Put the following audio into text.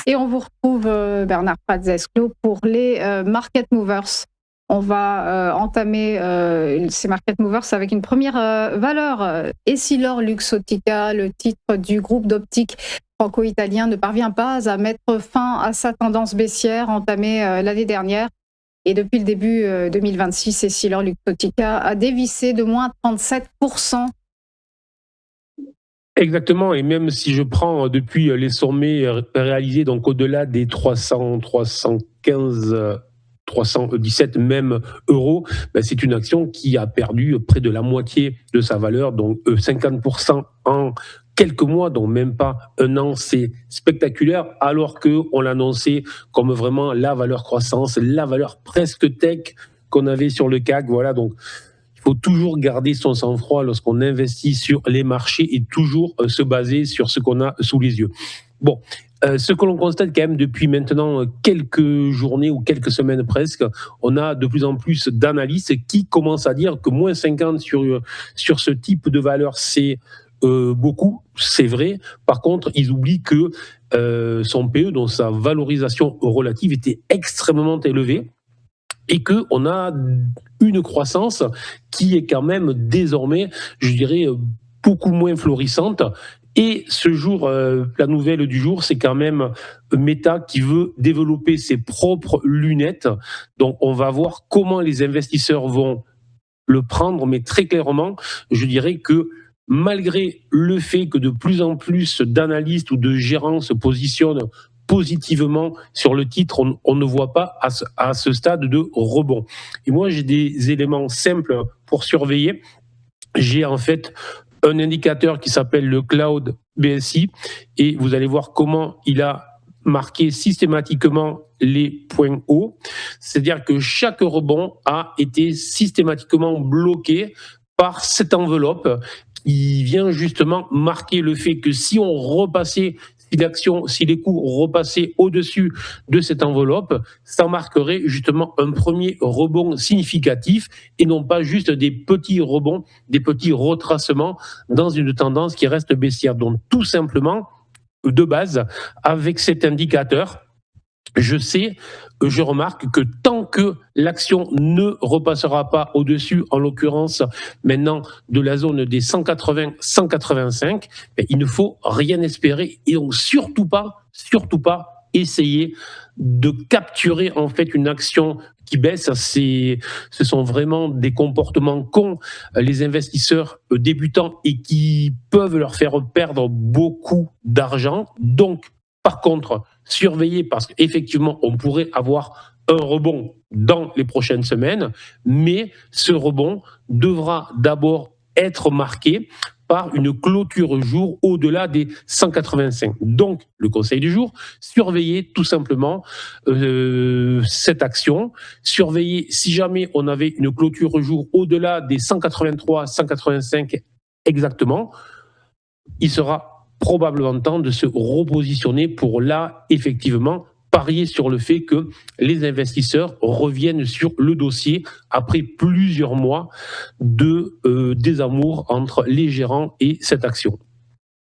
Et on vous retrouve, Bernard Paz-Esclot, pour les market movers. On va entamer ces market movers avec une première valeur. Essilor-Luxottica, le titre du groupe d'optique franco-italien, ne parvient pas à mettre fin à sa tendance baissière entamée l'année dernière. Et depuis le début 2026, Essilor-Luxottica a dévissé de moins 37%. Exactement, et même si je prends depuis les sommets réalisés, donc au-delà des 300, 315, 317 même euros, ben c'est une action qui a perdu près de la moitié de sa valeur, donc 50% en quelques mois, donc même pas un an. C'est spectaculaire, alors qu'on l'annonçait comme vraiment la valeur croissance, la valeur presque tech qu'on avait sur le CAC. Voilà, donc il faut toujours garder son sang-froid lorsqu'on investit sur les marchés et toujours se baser sur ce qu'on a sous les yeux. Bon, ce que l'on constate quand même depuis maintenant quelques journées ou quelques semaines presque, on a de plus en plus d'analystes qui commencent à dire que moins 50 sur ce type de valeur, c'est beaucoup, c'est vrai. Par contre, ils oublient que son PE, donc sa valorisation relative, était extrêmement élevée et qu'on a une croissance qui est quand même désormais, je dirais, beaucoup moins florissante. Et ce jour, la nouvelle du jour, c'est quand même Meta qui veut développer ses propres lunettes. Donc, on va voir comment les investisseurs vont le prendre, mais très clairement, je dirais que malgré le fait que de plus en plus d'analystes ou de gérants se positionnent positivement sur le titre, on ne voit pas à ce stade de rebond. Et moi, j'ai des éléments simples pour surveiller. J'ai en fait un indicateur qui s'appelle le Cloud BSI, et vous allez voir comment il a marqué systématiquement les points hauts. C'est-à-dire que chaque rebond a été systématiquement bloqué par cette enveloppe qui vient justement marquer le fait que si on repassait, si les cours repassaient au-dessus de cette enveloppe, ça marquerait justement un premier rebond significatif et non pas juste des petits rebonds, des petits retracements dans une tendance qui reste baissière. Donc tout simplement, de base, avec cet indicateur, je remarque que tant que l'action ne repassera pas au-dessus, en l'occurrence maintenant de la zone des 180-185, il ne faut rien espérer et donc surtout pas essayer de capturer en fait une action qui baisse. Ce sont vraiment des comportements qu'ont les investisseurs débutants et qui peuvent leur faire perdre beaucoup d'argent. Donc, par contre, surveiller parce qu'effectivement, on pourrait avoir un rebond dans les prochaines semaines, mais ce rebond devra d'abord être marqué par une clôture jour au-delà des 185. Donc, le conseil du jour, surveiller tout simplement cette action, surveiller si jamais on avait une clôture jour au-delà des 183, 185 exactement, il sera probablement temps de se repositionner pour là, effectivement, parier sur le fait que les investisseurs reviennent sur le dossier après plusieurs mois de désamour entre les gérants et cette action.